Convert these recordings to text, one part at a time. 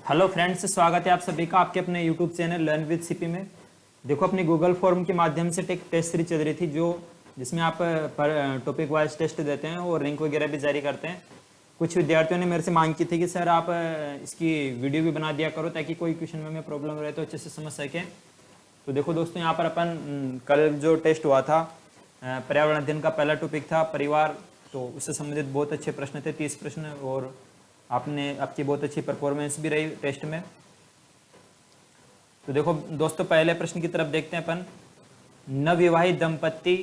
Hello friends, स्वागत है आप सभी का आपके अपने YouTube channel learn with CP में। देखो, अपनी गूगल फॉर्म के माध्यम से एक टेस्ट सीरीज चल रही थी जिसमें आप टॉपिक वाइज टेस्ट देते हैं और रैंक वगैरह भी जारी करते हैं। कुछ विद्यार्थियों ने मेरे से मांग की थी कि सर आप इसकी वीडियो भी बना दिया करो ताकि कोई क्वेश्चन में प्रॉब्लम रहे तो अच्छे से समझ सकें। तो देखो दोस्तों, यहाँ पर अपन कल जो टेस्ट हुआ था पर्यावरण अध्ययन का पहला टॉपिक था परिवार। तो उससे संबंधित बहुत अच्छे प्रश्न थे, 30 प्रश्न, और आपकी बहुत अच्छी परफॉर्मेंस भी रही टेस्ट में। तो देखो दोस्तों, पहले प्रश्न की तरफ देखते हैं अपन। नवविवाहित दंपत्ति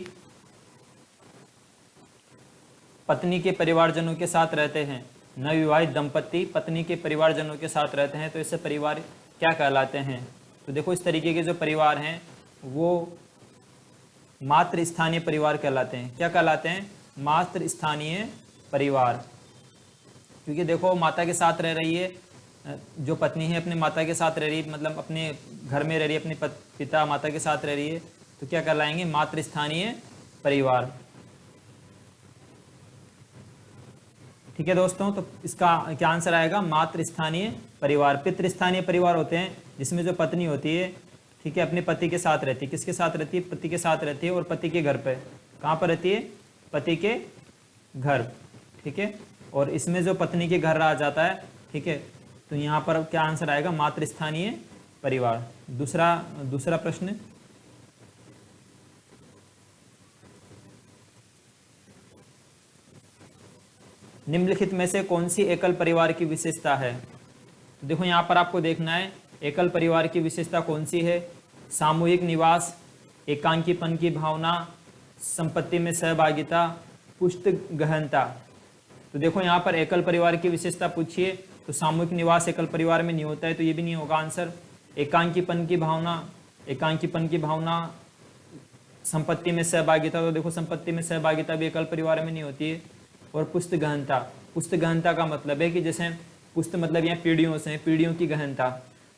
पत्नी के परिवारजनों के साथ रहते हैं। नवविवाहित दंपत्ति पत्नी के परिवारजनों के साथ रहते हैं, तो इससे परिवार क्या कहलाते हैं? तो देखो, इस तरीके के जो परिवार हैं वो मातृ स्थानीय परिवार कहलाते हैं। क्या कहलाते हैं? मातृ स्थानीय परिवार। क्योंकि देखो, माता के साथ रह रही है, जो पत्नी है अपने माता के साथ रह रही है, मतलब अपने घर में रह रही है, अपने पिता माता के साथ रह रही है, तो क्या कहलाएंगे? मातृ स्थानीय परिवार। ठीक है दोस्तों, तो इसका क्या आंसर आएगा? मातृ स्थानीय परिवार। पितृ स्थानीय परिवार होते हैं जिसमें जो पत्नी होती है, ठीक है, अपने पति के साथ रहती है। किसके साथ रहती है? पति के साथ रहती है, और पति के घर पे। कहाँ पर रहती है? पति के घर। ठीक है, और इसमें जो पत्नी के घर रहा जाता है, ठीक है, तो यहाँ पर क्या आंसर आएगा? मातृ स्थानीय परिवार। दूसरा प्रश्न, निम्नलिखित में से कौन सी एकल परिवार की विशेषता है? तो देखो, यहाँ पर आपको देखना है एकल परिवार की विशेषता कौन सी है। सामूहिक निवास, एकांकीपन की भावना, संपत्ति में सहभागिता, पुष्ट गहनता। तो देखो, यहाँ पर एकल परिवार की विशेषता पूछिए तो सामूहिक निवास एकल परिवार में नहीं होता है, तो ये भी नहीं होगा आंसर। एकांकीपन की भावना, संपत्ति में सहभागिता, तो देखो संपत्ति में सहभागिता भी एकल परिवार में नहीं होती है। और पुष्ट गहनता का मतलब है कि जैसे पुष्ट मतलब यहाँ पीढ़ियों से, पीढ़ियों की गहनता।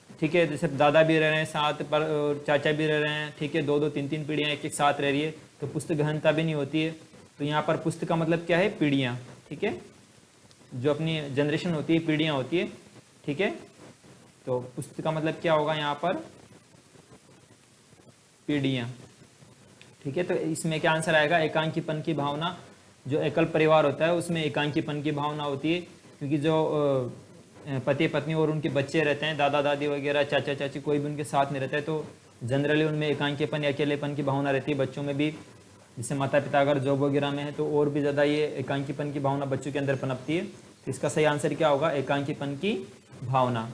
ठीक है, जैसे दादा भी रह रहे हैं साथ पर, चाचा भी रह रहे हैं, ठीक है, 2-2 3-3 पीढ़ियाँ एक साथ रह रही है, तो पुष्ट गहनता भी नहीं होती है। तो यहाँ पर पुष्ट का मतलब क्या है? पीढ़ियाँ। ठीक है, जो अपनी जनरेशन होती है, पीढ़ियाँ होती है। ठीक है, तो पुष्ट का मतलब क्या होगा यहाँ पर? पीढ़ियाँ। ठीक है, तो इसमें क्या आंसर आएगा? एकांकीपन की भावना। जो एकल परिवार होता है उसमें एकांकीपन की भावना होती है, क्योंकि जो पति पत्नी और उनके बच्चे रहते हैं, दादा दादी वगैरह, चाचा चाची, कोई भी उनके साथ नहीं रहता है, तो जनरली उनमें एकांकीपन या अकेलेपन की भावना रहती है। बच्चों में भी, जैसे माता पिता अगर जॉब वगैरह में है तो और भी ज़्यादा ये एकांकीपन की भावना बच्चों के अंदर पनपती है। तो इसका सही आंसर क्या होगा? एकांकीपन की भावना।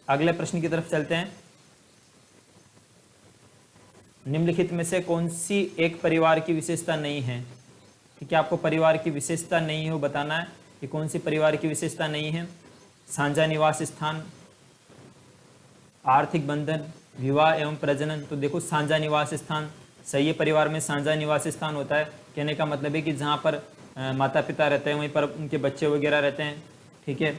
अगले प्रश्न की तरफ चलते हैं। निम्नलिखित में से कौन सी एक परिवार की विशेषता नहीं है? ठीक है, आपको परिवार की विशेषता नहीं है वो बताना है कि कौन सी परिवार की विशेषता नहीं है। साझा निवास स्थान, आर्थिक बंधन, विवाह एवं प्रजनन। तो देखो, साझा निवास स्थान सही है, परिवार में साझा निवास स्थान होता है। कहने का मतलब है कि जहाँ पर माता पिता रहते हैं वहीं पर उनके बच्चे वगैरह रहते हैं। ठीक है,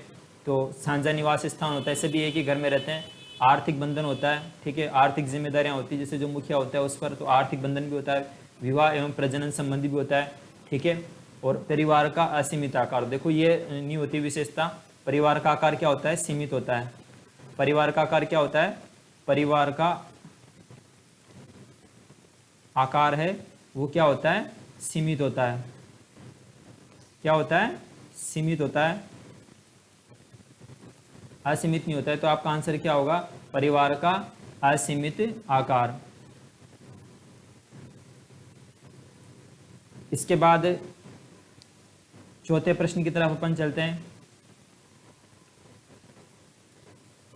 तो साझा निवास स्थान होता है, सभी एक ही घर में रहते हैं। आर्थिक बंधन होता है, ठीक है, आर्थिक जिम्मेदारियाँ होती है, जैसे जो मुखिया होता है उस पर, तो आर्थिक बंधन भी होता है। विवाह एवं प्रजनन संबंधी भी होता है। ठीक है, और परिवार का असीमित आकार, देखो ये नहीं होती विशेषता। परिवार का आकार क्या होता है? सीमित होता है। परिवार का आकार क्या होता है? परिवार का आकार है वो क्या होता है? सीमित होता है। क्या होता है? सीमित होता है, असीमित नहीं होता है। तो आपका आंसर क्या होगा? परिवार का असीमित आकार। इसके बाद चौथे प्रश्न की तरफ अपन चलते हैं।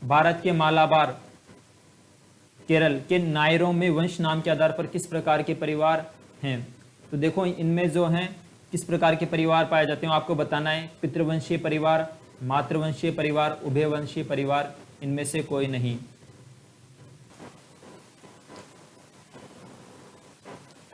भारत के मालाबार, केरल के नायरों में वंश नाम के आधार पर किस प्रकार के परिवार हैं? तो देखो, इनमें जो हैं किस प्रकार के परिवार पाए जाते हैं आपको बताना है। पितृवंशीय परिवार, मातृवंशीय परिवार, उभयवंशीय परिवार, इनमें से कोई नहीं।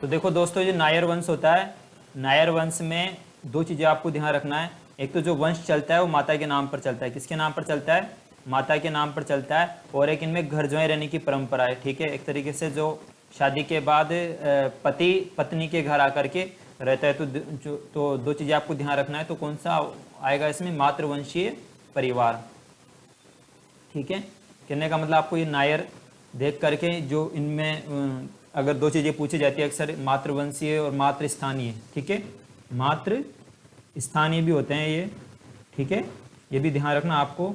तो देखो दोस्तों, ये नायर वंश होता है। नायर वंश में 2 चीज़ें आपको ध्यान रखना है। एक तो जो वंश चलता है वो माता के नाम पर चलता है। किसके नाम पर चलता है? माता के नाम पर चलता है। और एक इनमें घर ज्वाइं रहने की परंपरा है। ठीक है, एक तरीके से जो शादी के बाद पति पत्नी के घर आकर के रहता है। तो 2 चीज़ें आपको ध्यान रखना है। तो कौन सा आएगा इसमें? मातृवंशीय परिवार। ठीक है, कहने का मतलब आपको ये नायर देख करके जो इनमें अगर दो चीज़ें पूछी जाती है अक्सर, मातृवंशीय और मातृ स्थानीय। ठीक है, मातृ स्थानीय भी होते हैं ये। ठीक है, ये भी ध्यान रखना आपको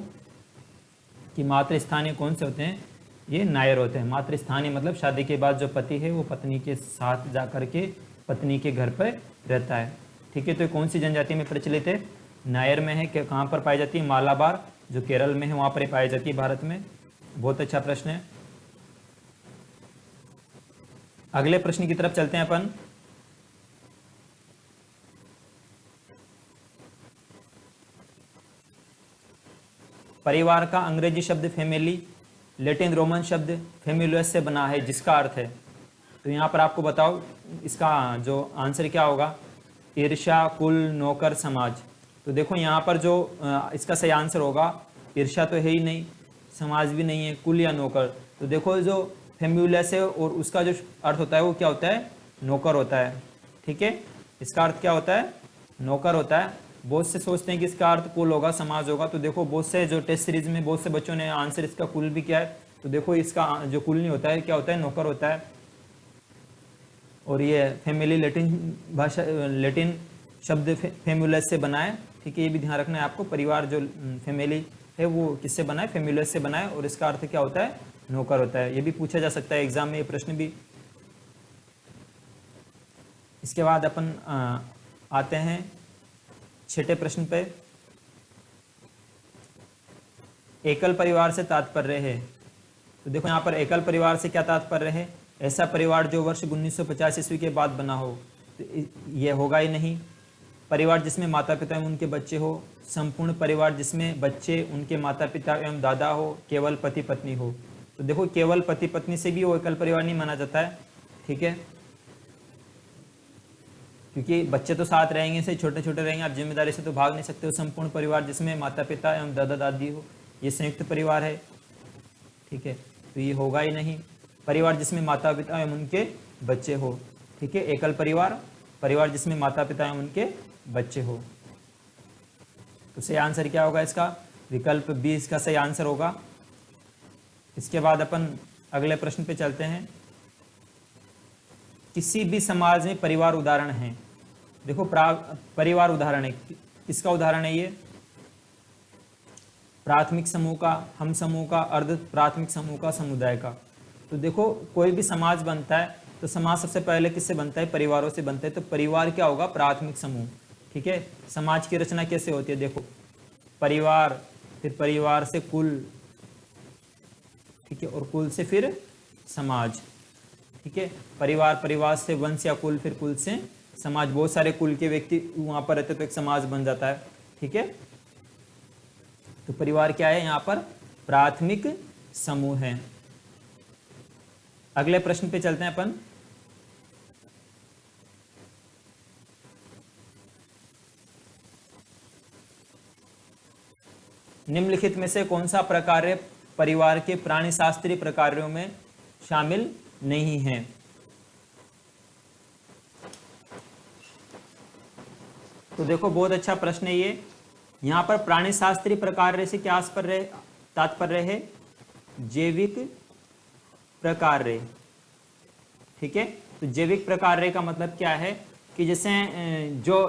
कि मातृ स्थानीय कौन से होते हैं, ये नायर होते हैं। मातृ स्थानीय मतलब शादी के बाद जो पति है वो पत्नी के साथ जा करके पत्नी के घर पर रहता है। ठीक है, तो कौन सी जनजाति में प्रचलित है, नायर में है। कहाँ पर पाई जाती है, मालाबार जो केरल में है वहाँ पर पाई जाती है भारत में। बहुत अच्छा प्रश्न है। अगले प्रश्न की तरफ चलते हैं अपन। परिवार का अंग्रेजी शब्द फैमिली लैटिन रोमन शब्द फैमिलियस से बना है, जिसका अर्थ है, तो यहाँ पर आपको बताओ इसका जो आंसर क्या होगा, ईर्ष्या, कुल, नौकर, समाज। तो देखो यहाँ पर जो इसका सही आंसर होगा, ईर्ष्या तो है ही नहीं, समाज भी नहीं है, कुल या नौकर। तो देखो जो फैम्यूलस है और उसका जो अर्थ होता है वो क्या होता है, नौकर होता है। ठीक है, इसका अर्थ क्या होता है, नौकर होता है। बहुत से सोचते हैं कि इसका अर्थ कुल होगा, समाज होगा। तो देखो बहुत से जो टेस्ट सीरीज में बहुत से बच्चों ने आंसर इसका कुल भी किया है। तो देखो इसका जो कुल नहीं होता है, क्या होता है, नौकर होता है। और ये फैमिली लैटिन भाषा, लैटिन शब्द फैम्यूलस से बना है। ठीक है, ये भी ध्यान रखना है आपको। परिवार जो फैमिली है वो किससे बना है, फैम्यूलस से बना है, और इसका अर्थ क्या होता है, नौकर होता है। ये भी पूछा जा सकता है एग्जाम में, ये प्रश्न भी। इसके बाद अपन आते हैं छठे प्रश्न पे। एकल परिवार से तात्पर्य है। तो देखो यहाँ पर एकल परिवार से क्या तात्पर्य है, ऐसा परिवार जो वर्ष 1950 ईस्वी के बाद बना हो। तो ये होगा ही नहीं। परिवार जिसमें माता पिता एवं उनके बच्चे हो, संपूर्ण परिवार जिसमें बच्चे, उनके माता पिता एवं दादा हो, केवल पति पत्नी हो। तो देखो केवल पति पत्नी से भी वो एकल परिवार नहीं माना जाता है। ठीक है, क्योंकि बच्चे तो साथ रहेंगे, से छोटे छोटे रहेंगे, आप जिम्मेदारी से तो भाग नहीं सकते हो। संपूर्ण परिवार जिसमें माता पिता एवं दादा दादी हो, ये संयुक्त परिवार है। ठीक है, तो ये होगा ही नहीं। परिवार जिसमें माता पिता एवं उनके बच्चे हो। ठीक है, एकल परिवार, परिवार जिसमें माता पिता एवं उनके बच्चे हो। तो सही आंसर क्या होगा इसका, विकल्प बी इसका सही आंसर होगा। इसके बाद अपन अगले प्रश्न पे चलते हैं। किसी भी समाज में परिवार उदाहरण है। देखो परिवार उदाहरण है, किसका उदाहरण है ये, प्राथमिक समूह का, हम समूह का, अर्ध प्राथमिक समूह का, समुदाय का। तो देखो कोई भी समाज बनता है तो समाज सबसे पहले किससे बनता है, परिवारों से बनता है। तो परिवार क्या होगा, प्राथमिक समूह। ठीक है, समाज की रचना कैसे होती है, देखो परिवार, फिर परिवार से कुल, ठीक है, और कुल से फिर समाज। ठीक है, परिवार, परिवार से वंश या कुल, फिर कुल से समाज। बहुत सारे कुल के व्यक्ति वहां पर रहते तो एक समाज बन जाता है। ठीक है, तो परिवार क्या है, यहाँ पर प्राथमिक समूह है। अगले प्रश्न पे चलते हैं अपन। निम्नलिखित में से कौन सा प्रकार्य परिवार के प्राणीशास्त्रीय प्रकार्यों में शामिल नहीं है। तो देखो बहुत अच्छा प्रश्न है ये। यहाँ पर प्राणीशास्त्रीय प्रकार्य से क्या तात्पर्य है, जैविक प्रकार्य। ठीक है, तो जैविक प्रकार्य का मतलब क्या है कि जैसे जो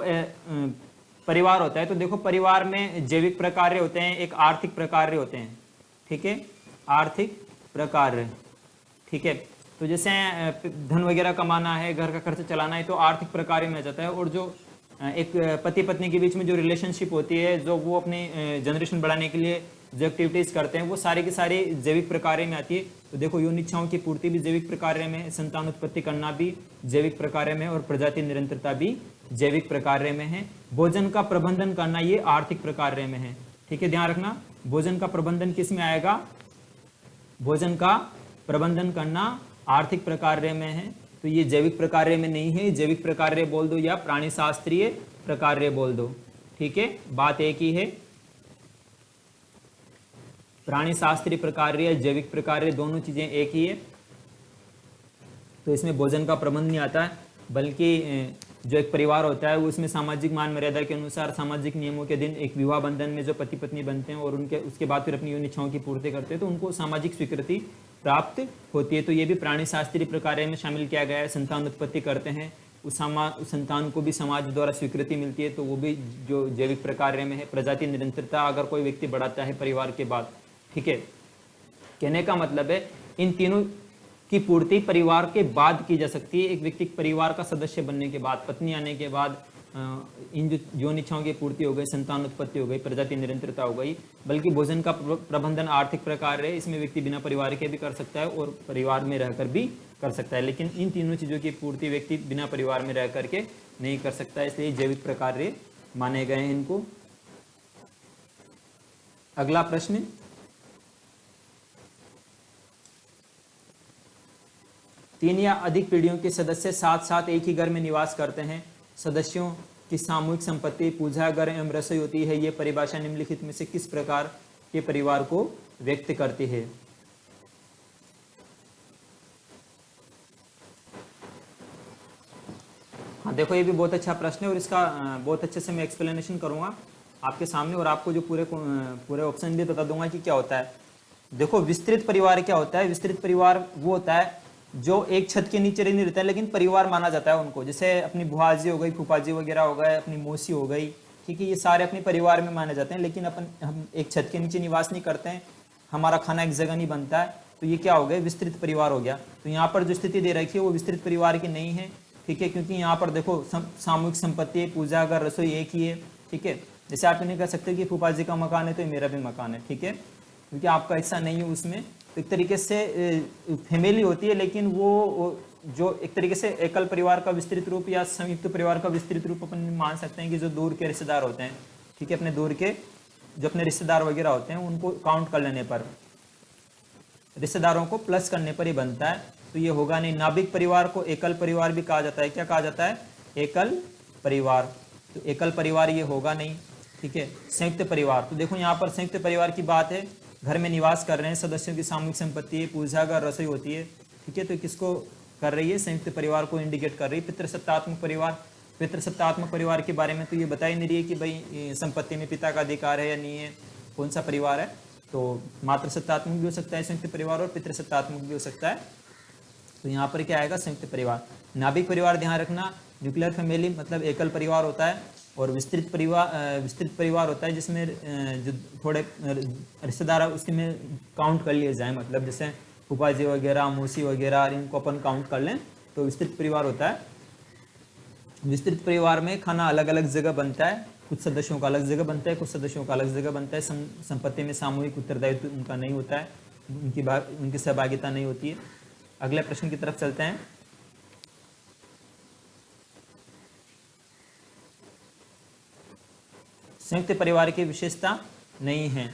परिवार होता है, तो देखो परिवार में जैविक प्रकार्य होते हैं, एक आर्थिक प्रकार्य होते हैं। ठीक है, आर्थिक प्रकार्य। ठीक है, तो जैसे धन वगैरह कमाना है, घर का खर्च चलाना है, तो आर्थिक प्रकार्य में आ जाता है। और जो एक पति पत्नी के बीच में जो रिलेशनशिप होती है, जो वो अपनी जनरेशन बढ़ाने के लिए जो एक्टिविटीज करते हैं, वो सारी की सारी जैविक प्रकार्य में आती है। तो देखो यौन इच्छाओं की पूर्ति भी जैविक प्रकार्य में, संतान उत्पत्ति करना भी जैविक प्रकार्य में, और प्रजाति निरंतरता भी जैविक प्रकार्य में है। भोजन का प्रबंधन करना ये आर्थिक प्रकार्य में है। ठीक है, ध्यान रखना, भोजन का प्रबंधन किस में आएगा, भोजन का प्रबंधन करना आर्थिक प्रकार्य में है। तो ये जैविक प्रकार्य में नहीं है, जैविक प्रकार्य बोल दो या प्राणीशास्त्रीय प्रकार्य बोल दो। ठीक है, बात एक ही है। प्राणीशास्त्रीय प्रकार्य, जैविक प्रकार्य, दोनों चीजें एक ही है। तो इसमें भोजन का प्रबंध नहीं आता है। बल्कि जो एक परिवार होता है वो उसमें सामाजिक मान मर्यादा के अनुसार सामाजिक नियमों के दिन एक विवाह बंधन में जो पति पत्नी बनते हैं और उनके उसके बाद फिर अपनी इच्छाओं की पूर्ति करते हैं तो उनको सामाजिक स्वीकृति प्राप्त होती है। तो ये भी प्राणी शास्त्रीय प्रक्रिया में शामिल किया गया है। संतान उत्पत्ति करते हैं, उस संतान को भी समाज द्वारा स्वीकृति मिलती है, तो वो भी जो जैविक प्रक्रिया में है। प्रजाति निरंतरता अगर कोई व्यक्ति बढ़ाता है परिवार के बाद, ठीक है, कहने का मतलब है इन तीनों की पूर्ति परिवार के बाद की जा सकती है। एक व्यक्ति परिवार का सदस्य बनने के बाद, पत्नी आने के बाद इन जो यौन इच्छाओं की पूर्ति हो गई, संतान उत्पत्ति हो गई, प्रजाति निरंतरता हो गई। बल्कि भोजन का प्रबंधन आर्थिक प्रकार है, इसमें व्यक्ति बिना परिवार के भी कर सकता है और परिवार में रहकर भी कर सकता है। लेकिन इन तीनों चीज़ों की पूर्ति व्यक्ति बिना परिवार में रह करके नहीं कर सकता, इसलिए जैविक प्रकार माने गए हैं इनको। अगला प्रश्न, तीन या अधिक पीढ़ियों के सदस्य साथ साथ एक ही घर में निवास करते हैं। सदस्यों की सामूहिक संपत्ति पूजा घर एवं रसोई होती है। ये परिभाषा निम्नलिखित में से किस प्रकार के परिवार को व्यक्त करती है? हाँ देखो, ये भी बहुत अच्छा प्रश्न है और इसका बहुत अच्छे से मैं एक्सप्लेनेशन करूंगा आपके सामने और आपको जो पूरे ऑप्शन भी बता दूंगा कि क्या होता है। देखो, विस्तृत परिवार क्या होता है? विस्तृत परिवार वो होता है जो एक छत के नीचे नहीं रहता है लेकिन परिवार माना जाता है उनको। जैसे अपनी बुआजी हो गई, फूफाजी वगैरह हो गए, अपनी मौसी हो गई, ठीक है, ये सारे अपने परिवार में माने जाते हैं। लेकिन हम एक छत के नीचे निवास नहीं करते हैं, हमारा खाना एक जगह नहीं बनता है, तो ये क्या हो गया? विस्तृत परिवार हो गया। तो यहाँ पर जो स्थिति दे रखी है वो विस्तृत परिवार की नहीं है, ठीक है, क्योंकि यहाँ पर देखो सामूहिक संपत्ति, पूजा घर, रसोई एक ही है, ठीक है। जैसे आप नहीं कह सकते कि फूफाजी का मकान है तो मेरा भी मकान है, ठीक है, क्योंकि आपका हिस्सा नहीं है उसमें। तो एक तरीके से फैमिली होती है, लेकिन वो जो एक तरीके से एकल परिवार का विस्तृत रूप या संयुक्त परिवार का विस्तृत रूप अपन मान सकते हैं कि जो दूर के रिश्तेदार होते हैं, ठीक है, अपने दूर के जो अपने रिश्तेदार वगैरह होते हैं उनको काउंट कर लेने पर, रिश्तेदारों को प्लस करने पर ही बनता है, तो ये होगा नहीं। नाभिक परिवार को एकल परिवार भी कहा जाता है। क्या कहा जाता है? एकल परिवार। तो एकल परिवार ये होगा नहीं, ठीक है। संयुक्त परिवार, तो देखो यहाँ पर संयुक्त परिवार की बात है, घर में निवास कर रहे हैं, सदस्यों की सामूहिक संपत्ति है, पूजा घर, रसोई होती है, ठीक है, तो किसको कर रही है? संयुक्त परिवार को इंडिकेट कर रही है। पितृसत्तात्मक परिवार, पितृसत्तात्मक परिवार के बारे में तो ये बता ही नहीं रही है कि भाई संपत्ति में पिता का अधिकार है या नहीं है, कौन सा परिवार है। तो मातृसत्तात्मक भी हो सकता है संयुक्त परिवार और पितृसत्तात्मक भी हो सकता है। तो यहाँ पर क्या आएगा? संयुक्त परिवार। नाभिक परिवार ध्यान रखना, न्यूक्लियर फैमिली मतलब एकल परिवार होता है, और विस्तृत परिवार होता है जिसमें जो थोड़े रिश्तेदार उसके में काउंट कर लिए जाए, मतलब जैसे फूफाजी वगैरह, मौसी वगैरह, इनको अपन काउंट कर लें तो विस्तृत परिवार होता है। विस्तृत परिवार में खाना अलग अलग जगह बनता है, कुछ सदस्यों का अलग जगह बनता है, कुछ सदस्यों का अलग जगह बनता है। संपत्ति में सामूहिक उत्तरदायित्व उनका नहीं होता है, उनकी सहभागिता नहीं होती है। अगले प्रश्न की तरफ चलते हैं। संयुक्त परिवार की विशेषता नहीं है,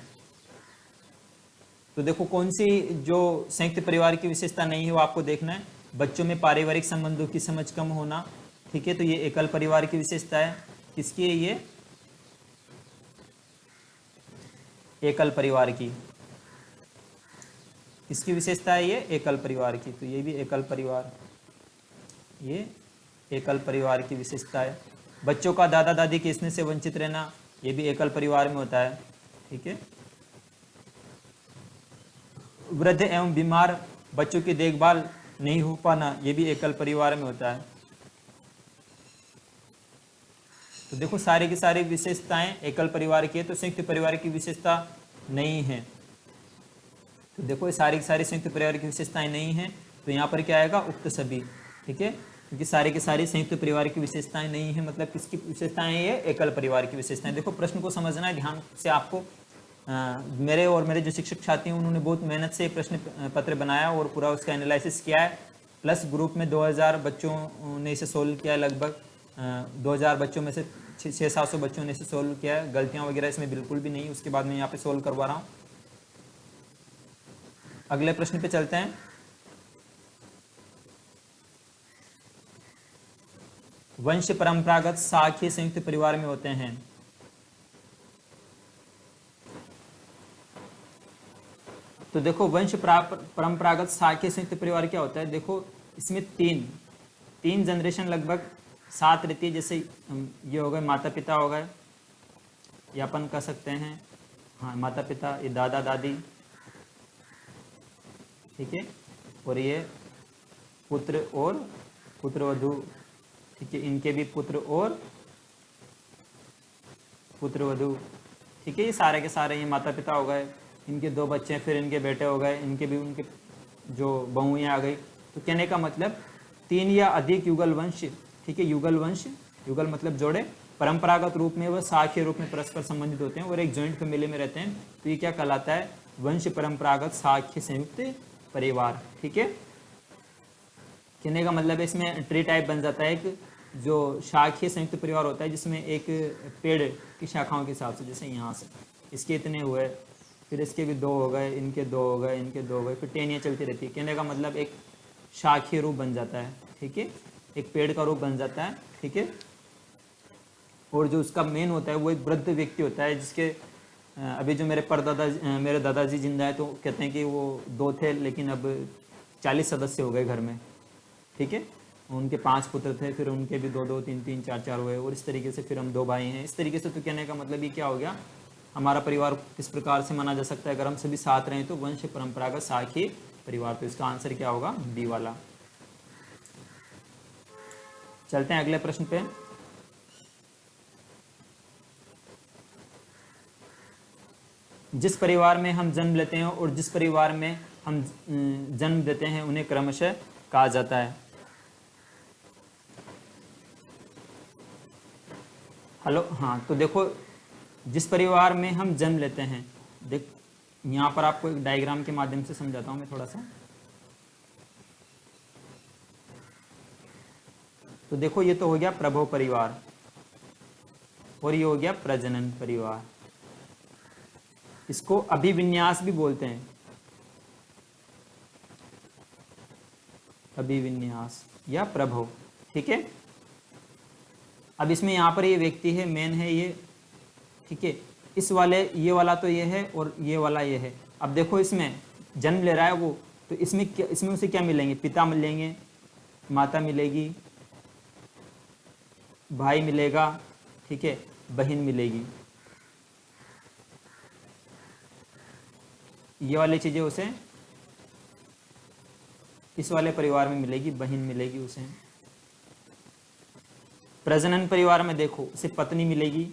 तो देखो कौन सी जो संयुक्त परिवार की विशेषता नहीं है वो आपको देखना है। बच्चों में पारिवारिक संबंधों की समझ कम होना, ठीक है, तो ये एकल परिवार की विशेषता है। किसकी है ये? एकल परिवार की। किसकी विशेषता है ये? एकल परिवार की। तो ये भी एकल परिवार, ये एकल परिवार की विशेषता है। बच्चों का दादा दादी के स्नेह से वंचित रहना, ये भी एकल परिवार में होता है, ठीक है। वृद्ध एवं बीमार बच्चों की देखभाल नहीं हो पाना, ये भी एकल परिवार में होता है। तो देखो सारी की सारी विशेषताएं एकल परिवार की है, तो संयुक्त परिवार की विशेषता नहीं है। तो देखो ये सारी की सारी संयुक्त परिवार की विशेषताएं नहीं है, तो यहाँ पर क्या आएगा? उक्त सभी, ठीक है, क्योंकि सारी की सारी संयुक्त परिवार की विशेषताएं नहीं है, मतलब किसकी विशेषताएं? ये एकल परिवार की विशेषताएं। देखो प्रश्न को समझना है ध्यान से आपको। मेरे और मेरे जो शिक्षक साथी हैं उन्होंने बहुत मेहनत से प्रश्न पत्र बनाया और पूरा उसका एनालिसिस किया है, प्लस ग्रुप में 2000 बच्चों ने इसे सोल्व किया है। लगभग 2000 बच्चों में से 600-700 बच्चों ने इसे सोल्व किया है। गलतियां वगैरह इसमें बिल्कुल भी नहीं, उसके बाद मैं यहाँ पे सोल्व करवा रहा हूँ। अगले प्रश्न पे चलते हैं। वंश परंपरागत शाखीय संयुक्त परिवार में होते हैं। तो देखो वंश परंपरागत शाखीय संयुक्त परिवार क्या होता है? देखो इसमें तीन 3 जनरेशन लगभग साथ रहती है। जैसे ये हो गए माता पिता हो गए, या अपन कह सकते हैं हाँ माता पिता, ये दादा दादी, ठीक है, और ये पुत्र और पुत्रवधू, ठीक है, इनके भी पुत्र और पुत्रवधू, ठीक है, ये सारे के सारे ये माता पिता हो गए, इनके 2 बच्चे, फिर इनके बेटे हो गए, इनके भी उनके जो बहुएं आ गई। तो कहने का मतलब 3 या अधिक युगल वंश, ठीक है, युगल वंश, युगल मतलब जोड़े, परंपरागत रूप में वह शाखीय रूप में परस्पर संबंधित होते हैं और एक जॉइंट फैमिली में रहते हैं। तो ये क्या कहलाता है? वंश परंपरागत शाखीय संयुक्त परिवार, ठीक है। कहने का मतलब इसमें ट्री टाइप बन जाता है, एक जो शाखीय संयुक्त परिवार होता है जिसमें एक पेड़ की शाखाओं के हिसाब से, जैसे यहाँ से इसके इतने हुए, फिर इसके भी 2 हो गए, इनके 2 हो गए, इनके 2 हो गए, फिर टेनियाँ चलती रहती है। कहने का मतलब एक शाखीय रूप बन जाता है, ठीक है, एक पेड़ का रूप बन जाता है, ठीक है। और जो उसका मेन होता है वो एक वृद्ध व्यक्ति होता है, जिसके अभी जो मेरे दादाजी जिंदा है, तो कहते हैं कि वो 2 थे लेकिन अब 40 सदस्य हो गए घर में, ठीक है। उनके 5 पुत्र थे, फिर उनके भी 2-2, 3-3, 4-4 हुए, और इस तरीके से फिर हम 2 भाई हैं। इस तरीके से तो कहने का मतलब ये क्या हो गया, हमारा परिवार किस प्रकार से माना जा सकता है? अगर हम सभी साथ रहें तो वंश परंपरागत शाखीय परिवार। तो इसका आंसर क्या होगा? बी वाला। चलते हैं अगले प्रश्न पे। जिस परिवार में हम जन्म लेते हैं और जिस परिवार में हम जन्म देते हैं उन्हें क्रमशः कहा जाता है। हेलो, हाँ, तो देखो जिस परिवार में हम जन्म लेते हैं, देख यहाँ पर आपको एक डायग्राम के माध्यम से समझाता हूँ मैं थोड़ा सा। तो देखो ये तो हो गया प्रभव परिवार और ये हो गया प्रजनन परिवार। इसको अभिविन्यास भी बोलते हैं, अभिविन्यास या प्रभव, ठीक है। अब इसमें यहाँ पर ये व्यक्ति है, मेन है ये, ठीक है। इस वाले ये वाला तो ये है और ये वाला ये है। अब देखो इसमें जन्म ले रहा है वो, तो इसमें उसे क्या मिलेंगे? पिता मिलेंगे, माता मिलेगी, भाई मिलेगा, ठीक है, बहन मिलेगी। ये वाली चीजें उसे इस वाले परिवार में मिलेगी, बहन मिलेगी उसे। प्रजनन परिवार में देखो उसे पत्नी मिलेगी,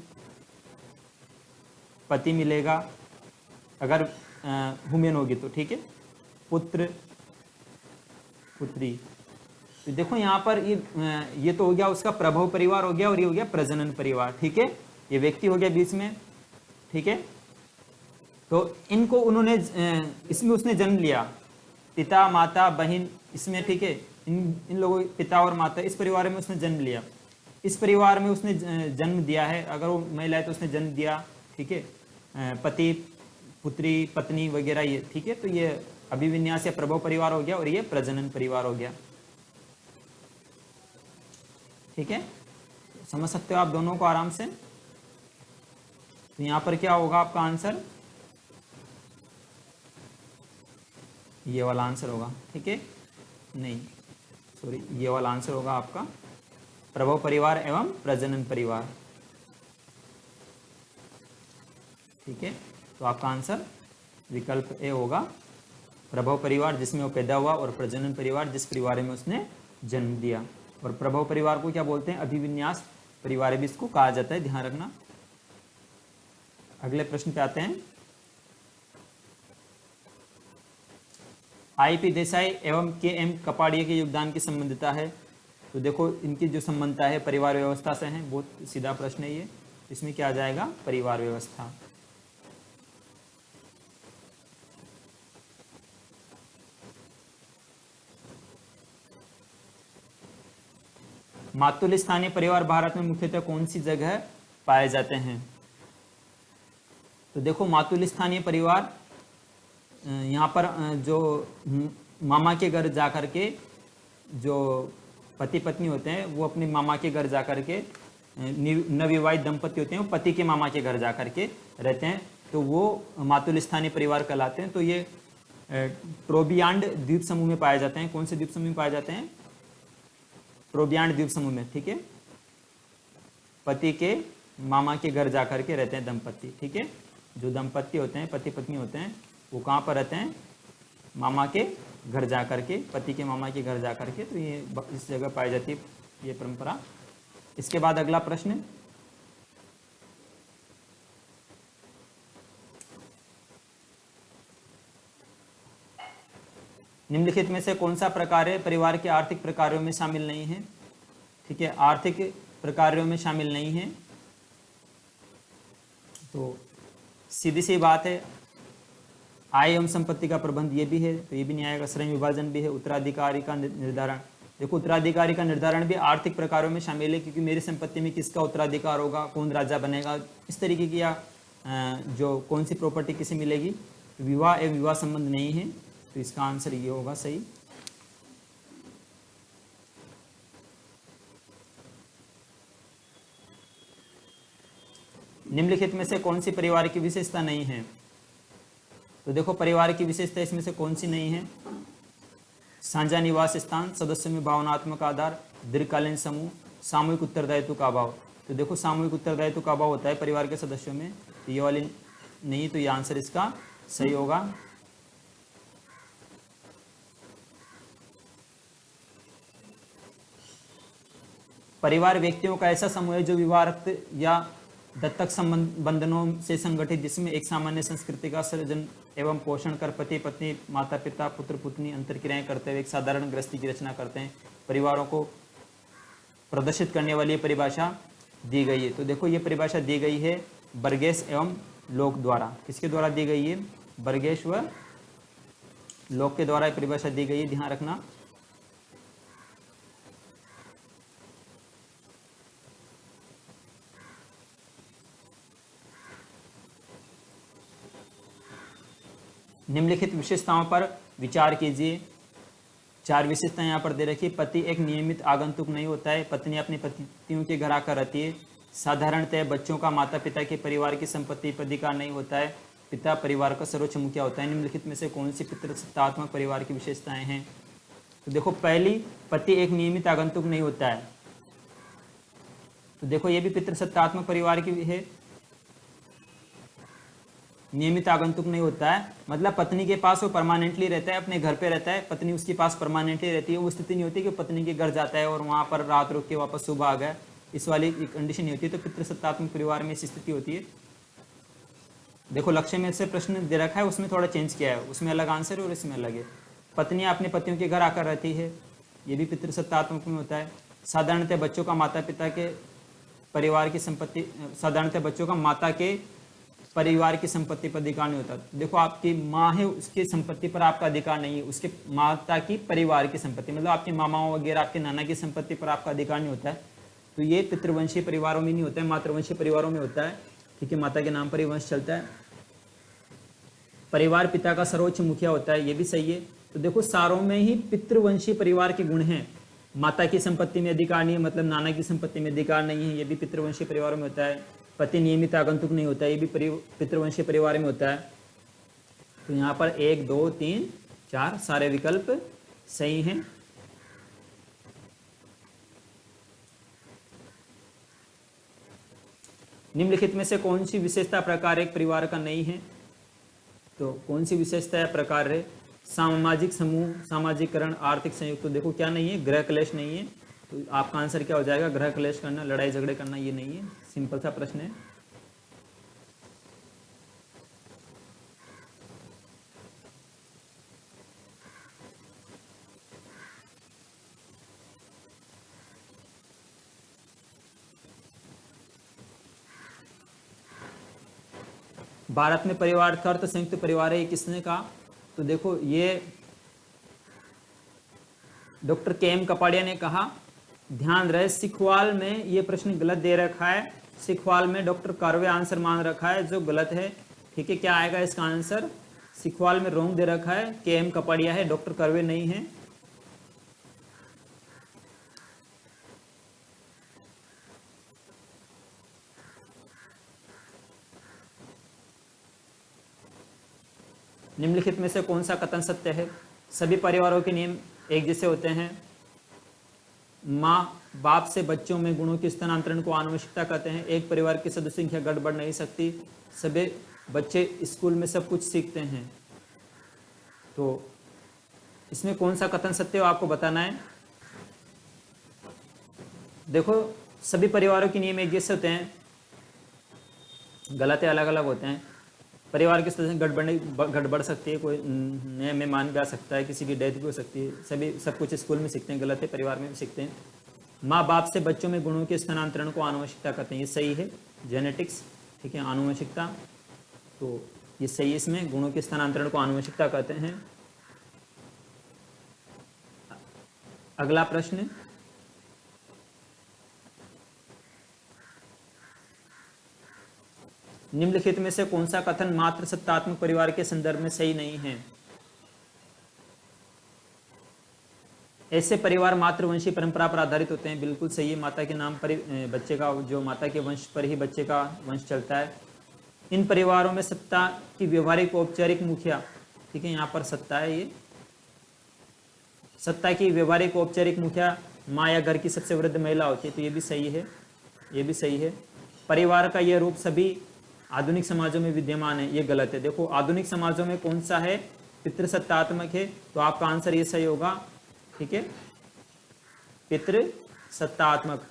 पति मिलेगा, अगर वुमेन होगी तो, ठीक है, पुत्र पुत्री। तो देखो यहाँ पर ये तो हो गया उसका प्रभव परिवार हो गया और ये हो गया प्रजनन परिवार, ठीक है। ये व्यक्ति हो गया बीच में, ठीक है। तो इनको उन्होंने इसमें उसने जन्म लिया, पिता माता बहन इसमें, ठीक है, इन लोगों पिता और माता, इस परिवार में उसने जन्म लिया, इस परिवार में उसने जन्म दिया है। अगर वो महिला है तो उसने जन्म दिया, ठीक है, पति पुत्री पत्नी वगैरह ये, ठीक है। तो ये अभिविन्यास या प्रभव परिवार हो गया और ये प्रजनन परिवार हो गया, ठीक है। समझ सकते हो आप दोनों को आराम से। तो यहाँ पर क्या होगा आपका आंसर? ये वाला आंसर होगा, ठीक है, नहीं सॉरी, ये वाला आंसर होगा आपका प्रभव परिवार एवं प्रजनन परिवार, ठीक है। तो आपका आंसर विकल्प ए होगा, प्रभव परिवार जिसमें वो पैदा हुआ और प्रजनन परिवार जिस परिवार में उसने जन्म दिया। और प्रभव परिवार को क्या बोलते हैं? अभिविन्यास परिवार भी इसको कहा जाता है, ध्यान रखना। अगले प्रश्न पे आते हैं। आई पी देसाई एवं के एम कपाड़िया के योगदान की संबंधिता है। तो देखो इनकी जो संबंधता है परिवार व्यवस्था से है, बहुत सीधा प्रश्न है ये। इसमें क्या आ जाएगा? परिवार व्यवस्था। मातुल स्थानीय परिवार भारत में मुख्यतः कौन सी जगह पाए जाते हैं? तो देखो मातुल स्थानीय परिवार यहाँ पर जो मामा के घर जाकर के जो पति पत्नी होते हैं वो अपने मामा के घर जाकर के, नवविवाहित दंपति होते हैं वो पति के मामा के घर जाकर के रहते हैं, तो वो मातुल स्थानीय परिवार कहलाते हैं। तो ये ट्रोबियांड द्वीप समूह में पाए जाते हैं। कौन से द्वीप समूह में पाए जाते हैं? प्रोबियांड द्वीप समूह में, ठीक है। पति के मामा के घर जाकर के रहते हैं दंपति, ठीक है। जो दंपति होते हैं, पति पत्नी होते हैं, वो कहाँ पर रहते हैं? मामा के घर जाकर के, पति के मामा के घर जाकर के। तो ये इस जगह पाई जाती है ये परंपरा। इसके बाद अगला प्रश्न, निम्नलिखित में से कौन सा प्रकार परिवार के आर्थिक प्रकारों में शामिल नहीं है? ठीक है, आर्थिक प्रकारों में शामिल नहीं है। तो सीधी सी बात है, आय एवं संपत्ति का प्रबंध ये भी है, तो ये भी नहीं आएगा। श्रेणी विभाजन भी है। उत्तराधिकारी का निर्धारण, देखो उत्तराधिकारी का निर्धारण भी आर्थिक प्रकारों में शामिल है, क्योंकि मेरी संपत्ति में किसका उत्तराधिकार होगा, कौन राजा बनेगा, इस तरीके की, या जो कौन सी प्रॉपर्टी किसे मिलेगी। विवाह एवं विवाह संबंध नहीं है, तो इसका आंसर ये होगा सही। निम्नलिखित में से कौन सी परिवार की विशेषता नहीं है? तो देखो परिवार की विशेषता इसमें से कौन सी नहीं है? साझा निवास स्थान, सदस्यों में भावनात्मक आधार, दीर्घकालीन समूह, सामूहिक उत्तरदायित्व का अभाव। तो देखो सामूहिक उत्तरदायित्व का अभाव होता है परिवार के सदस्यों में, तो ये वाली नहीं, तो ये आंसर इसका सही होगा। परिवार व्यक्तियों का ऐसा समूह है जो विवाहित या दत्तक बंधनों से संगठित, जिसमें एक सामान्य संस्कृति का सृजन एवं पोषण कर पति पत्नी माता पिता पुत्र पुत्री अंतरक्रियाएं करते हुए एक साधारण गृहस्थी की रचना करते हैं। परिवारों को प्रदर्शित करने वाली परिभाषा दी गई है। तो देखो ये परिभाषा दी गई है बर्गेस एवं लोक द्वारा। किसके द्वारा दी गई है? बर्गेस व लोक के द्वारा परिभाषा दी गई है, ध्यान रखना। निम्नलिखित विशेषताओं पर विचार कीजिए। 4 विशेषताएं यहाँ पर दे रखी है। पति एक नियमित आगंतुक नहीं होता है, पत्नी अपने पतियों के घर आकर रहती है। साधारणतः बच्चों का माता पिता के परिवार की संपत्ति पर अधिकार नहीं होता है। पिता परिवार का सर्वोच्च मुखिया होता है। निम्नलिखित में से कौन सी पितृसत्तात्मक परिवार की विशेषताएं हैं? तो देखो पहली, पति एक नियमित आगंतुक नहीं होता है, तो देखो ये भी पितृसत्तात्मक परिवार की है। नियमित आगंतुक नहीं होता है मतलब पत्नी के पास वो परमानेंटली रहता है, अपने घर पे रहता है, पत्नी उसके पास परमानेंटली रहती है। वो स्थिति नहीं होती कि पत्नी के घर जाता है और वहां पर रात रुक के वापस सुबह आ गया, इस वाली कंडीशन नहीं होती। तो पितृसत्तात्मक परिवार में ऐसी स्थिति होती है। देखो लक्ष्य में से प्रश्न दे रखा है, उसमें थोड़ा चेंज किया है, उसमें अलग आंसर है और इसमें अलग है। पत्नियां अपने पतियों के घर आकर रहती है, ये भी पितृसत्तात्मक में होता है। साधारणतः बच्चों का माता पिता के परिवार की संपत्ति, साधारणतः बच्चों का माता के परिवार की संपत्ति पर अधिकार नहीं होता। देखो आपकी माँ है, उसकी संपत्ति पर आपका अधिकार नहीं है, उसके माता की परिवार की संपत्ति, मतलब आपके मामाओं वगैरह आपके नाना की संपत्ति पर आपका अधिकार नहीं होता है। तो ये पितृवंशीय परिवारों में नहीं होता है, मातृवंशीय परिवारों में होता है, ठीक है। माता के नाम पर ही वंश चलता है। परिवार पिता का सर्वोच्च मुखिया होता है, ये भी सही है। तो देखो सारों में ही पितृवंशीय परिवार के गुण हैं। माता की संपत्ति में अधिकार नहीं है, मतलब नाना की संपत्ति में अधिकार नहीं है, ये भी पितृवंशीय परिवारों में होता है। पति नियमित आगंतुक नहीं होता है, ये भी पितृवंशीय परिवार में होता है। तो यहाँ पर 1 2 3 4 सारे विकल्प सही हैं। निम्नलिखित में से कौन सी विशेषता प्रकार एक परिवार का नहीं है? तो कौन सी विशेषता या प्रकार है? सामाजिक समूह, सामाजिकरण, आर्थिक संयुक्त। तो देखो क्या नहीं है? गृह क्लेश नहीं है। तो आपका आंसर क्या हो जाएगा? गृह क्लेश करना, लड़ाई झगड़े करना, ये नहीं है। सिंपल सा प्रश्न है। भारत में परिवार का अर्थ संयुक्त परिवार है, ये किसने कहा? तो देखो ये डॉक्टर के.एम. कपाड़िया ने कहा। ध्यान रहे सिखवाल में ये प्रश्न गलत दे रखा है, सिखवाल में डॉक्टर कर्वे आंसर मान रखा है जो गलत है, ठीक है। क्या आएगा इसका आंसर? सिखवाल में रॉन्ग दे रखा है, के.एम. कपाड़िया है, डॉक्टर कर्वे नहीं है। निम्नलिखित में से कौन सा कथन सत्य है? सभी परिवारों के नियम एक जैसे होते हैं, माँ बाप से बच्चों में गुणों के स्थानांतरण को आनुवंशिकता कहते हैं। एक परिवार की सदस्य संख्या गड़बड़ नहीं सकती, सभी बच्चे स्कूल में सब कुछ सीखते हैं। तो इसमें कौन सा कथन सत्य हो आपको बताना है। देखो सभी परिवारों के नियम एक जैसे होते हैं, गलत है अलग अलग होते हैं। परिवार के सदस्य गड़बड़ सकती है, कोई नए मेहमान भी आ सकता है, किसी की डेथ भी हो सकती है, सभी सब कुछ स्कूल में सीखते हैं, गलत है परिवार में भी सीखते हैं। माँ बाप से बच्चों में गुणों के स्थानांतरण को आनुवंशिकता कहते हैं, ये सही है, जेनेटिक्स, ठीक है, आनुवंशिकता, तो ये सही है, इसमें गुणों के स्थानांतरण को आनुवंशिकता कहते हैं। अगला प्रश्न, निम्नलिखित में से कौन सा कथन मात्र सत्तात्मक परिवार के संदर्भ में सही नहीं है। ऐसे परिवार मातृवंशी परंपरा पर आधारित होते हैं, बिल्कुल सही है। माता के नाम पर बच्चे का, जो माता के वंश पर ही बच्चे का वंश चलता है। इन परिवारों में सत्ता की व्यवहारिक औपचारिक मुखिया, ठीक है, यहाँ पर सत्ता है, ये सत्ता की व्यवहारिक औपचारिक मुखिया माँ या घर की सबसे वृद्ध महिला होती है, तो ये भी सही है, ये भी सही है। परिवार का यह रूप सभी आधुनिक समाजों में विद्यमान है, ये गलत है। देखो आधुनिक समाजों में कौन सा है, पितृसत्तात्मक है, तो आपका आंसर ये सही होगा, ठीक है, पितृसत्तात्मक,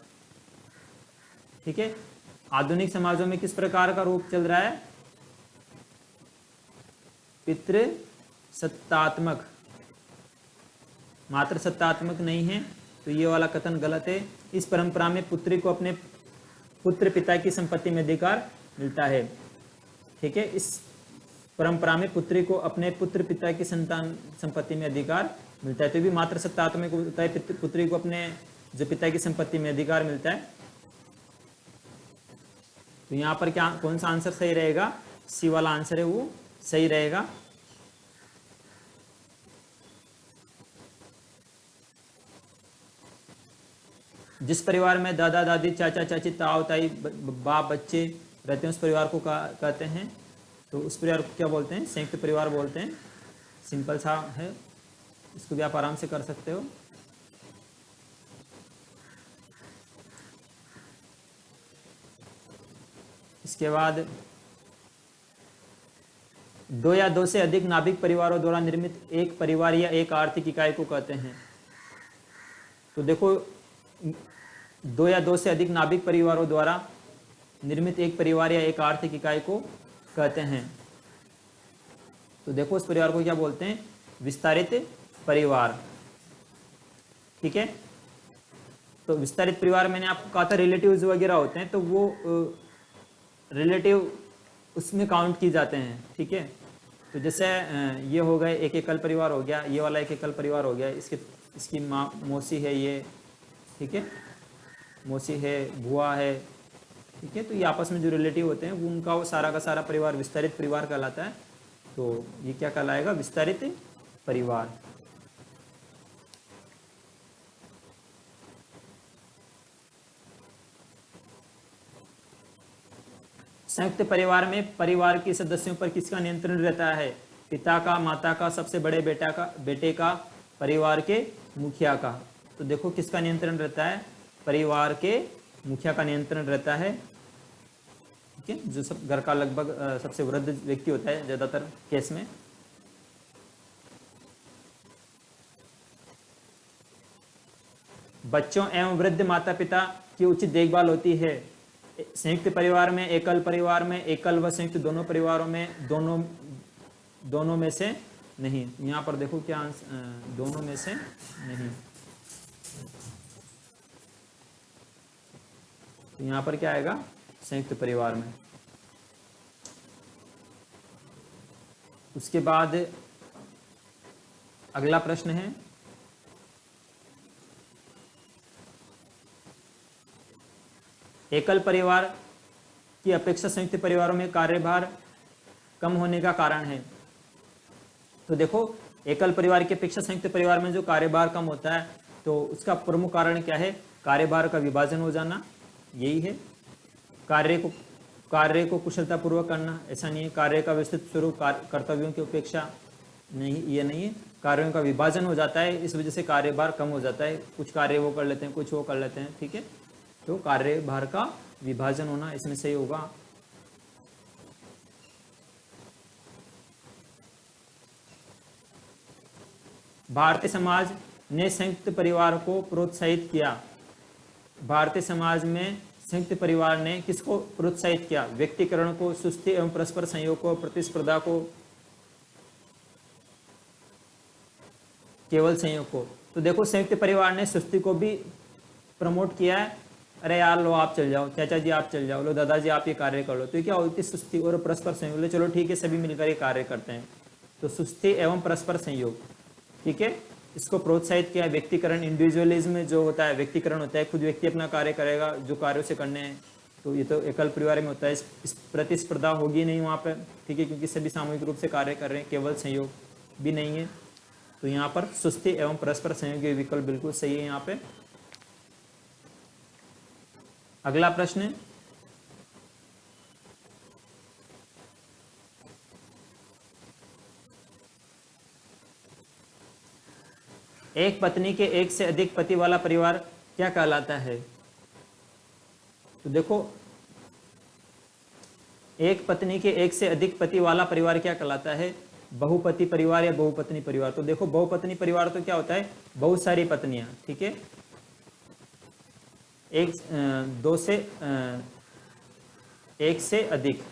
ठीक है। आधुनिक समाजों में किस प्रकार का रूप चल रहा है, पितृसत्तात्मक, मात्र सत्तात्मक नहीं है, तो ये वाला कथन गलत है। इस परंपरा में पुत्री को अपने पुत्र पिता की संपत्ति में अधिकार मिलता है, ठीक है, इस परंपरा में पुत्री को अपने पुत्र पिता की संतान संपत्ति में अधिकार मिलता है, तो भी मात्र सत्तात्मक होता है, पुत्री को अपने जो पिता की संपत्ति में अधिकार मिलता है। तो यहाँ पर क्या कौन सा आंसर सही रहेगा, सी वाला आंसर है वो सही रहेगा। जिस परिवार में दादा दादी चाचा चाची ताऊ ताई बाप बच्चे रहते हैं उस परिवार को कहते हैं, तो उस परिवार को क्या बोलते हैं, संयुक्त परिवार बोलते हैं। सिंपल सा है, इसको भी आप आराम से कर सकते हो। इसके बाद दो या दो से अधिक नाभिक परिवारों द्वारा निर्मित एक परिवार या एक आर्थिक इकाई को कहते हैं। तो देखो दो या दो से अधिक नाभिक परिवारों द्वारा निर्मित एक परिवार या एक आर्थिक इकाई को कहते हैं। तो देखो उस परिवार को क्या बोलते हैं, विस्तारित परिवार, ठीक है। तो विस्तारित परिवार मैंने आपको कहा था रिलेटिव्स वगैरह होते हैं, तो वो रिलेटिव उसमें काउंट की जाते हैं, ठीक है। तो जैसे ये हो गए एक एकल परिवार हो गया, ये वाला एक एकल परिवार हो गया, इसकी माँ मौसी है ये, ठीक है, मौसी है, बुआ है, ठीक है। तो ये आपस में जो रिलेटिव होते हैं वो उनका वो सारा का सारा परिवार विस्तारित परिवार कहलाता है। तो ये क्या कहलाएगा, विस्तारित परिवार। संयुक्त परिवार में परिवार के सदस्यों पर किसका नियंत्रण रहता है, पिता का, माता का, सबसे बड़े बेटे का, परिवार के मुखिया का। तो देखो किसका नियंत्रण रहता है, परिवार के मुखिया का नियंत्रण रहता है, ठीक है, जो सब घर का लगभग सबसे वृद्ध व्यक्ति होता है ज्यादातर केस में। बच्चों एवं वृद्ध माता पिता की उचित देखभाल होती है। संयुक्त परिवार में, एकल परिवार में, एकल व संयुक्त दोनों परिवारों में, दोनों में से नहीं। यहाँ पर देखो क्या दोनों में से नहीं, तो यहाँ पर क्या आएगा, संयुक्त परिवार में। उसके बाद अगला प्रश्न है, एकल परिवार की अपेक्षा संयुक्त परिवारों में कार्यभार कम होने का कारण है। तो देखो एकल परिवार की अपेक्षा संयुक्त परिवार में जो कार्यभार कम होता है, तो उसका प्रमुख कारण क्या है, कार्यभार का विभाजन हो जाना, यही है। कार्य को कुशलतापूर्वक करना, ऐसा नहीं है। कार्य का विस्तृत स्वरूप कर्तव्यों की उपेक्षा नहीं, ये नहीं है। कार्यों का विभाजन हो जाता है, इस वजह से कार्यभार कम हो जाता है। कुछ कार्य वो कर लेते हैं, कुछ वो कर लेते हैं, ठीक है। तो कार्यभार का विभाजन होना इसमें सही होगा। भारतीय समाज ने संयुक्त परिवार को प्रोत्साहित किया। भारतीय समाज में संयुक्त परिवार ने किसको प्रोत्साहित किया? व्यक्तिकरण को, सुस्ती एवं परस्पर सहयोग को, प्रतिस्पर्धा को, केवल संयोग को। तो देखो संयुक्त परिवार ने सुस्ती को भी प्रमोट किया है। अरे यार लो आप चल जाओ, चाचा जी आप चल जाओ, लो दादाजी आप ये कार्य कर लो। तो क्या होती है? सुस्ती और परस्पर संयोग। लो चलो ठीक है, सभी मिलकर ये कार्य करते हैं। तो सुस्ती एवं परस्पर संयोग, ठीक है, इसको प्रोत्साहित किया। व्यक्तिकरण, इंडिविजुअलिज्म जो होता है, व्यक्तिकरण होता है, खुद व्यक्ति अपना कार्य करेगा जो कार्यों से करने हैं। तो ये तो एकल परिवार में होता है। इस प्रतिस्पर्धा होगी नहीं वहाँ पर, ठीक है, क्योंकि सभी सामूहिक रूप से कार्य कर रहे हैं। केवल संयोग भी नहीं है। तो यहाँ पर सुस्ती एवं परस्पर संयोग ये विकल्प बिल्कुल सही है यहाँ पे। अगला प्रश्न है, एक पत्नी के एक से अधिक पति वाला परिवार क्या कहलाता है? तो देखो एक पत्नी के एक से अधिक पति वाला परिवार क्या कहलाता है? बहुपति परिवार या बहुपत्नी परिवार। तो देखो बहुपत्नी परिवार तो क्या होता है? बहुत सारी पत्नियां, ठीक है, एक से अधिक,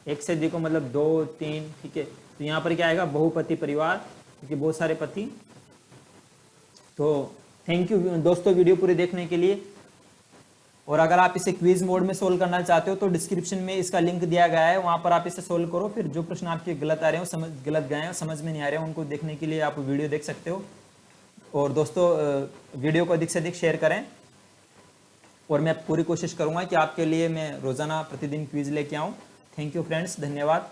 एक से अधिक को मतलब 2 3, ठीक है। तो यहाँ पर क्या आएगा? बहुपति परिवार, क्योंकि बहुत सारे पति। तो थैंक यू दोस्तों वीडियो पूरी देखने के लिए। और अगर आप इसे क्विज मोड में सोल्व करना चाहते हो तो डिस्क्रिप्शन में इसका लिंक दिया गया है, वहां पर आप इसे सोल्व करो। फिर जो प्रश्न आपके गलत आ रहे हो, गलत गए हैं, समझ में नहीं आ रहे हैं, उनको देखने के लिए आप वीडियो देख सकते हो। और दोस्तों वीडियो को अधिक से अधिक शेयर करें। और मैं पूरी कोशिश करूंगा कि आपके लिए मैं रोजाना प्रतिदिन क्विज लेके आऊं। थैंक यू फ्रेंड्स, धन्यवाद।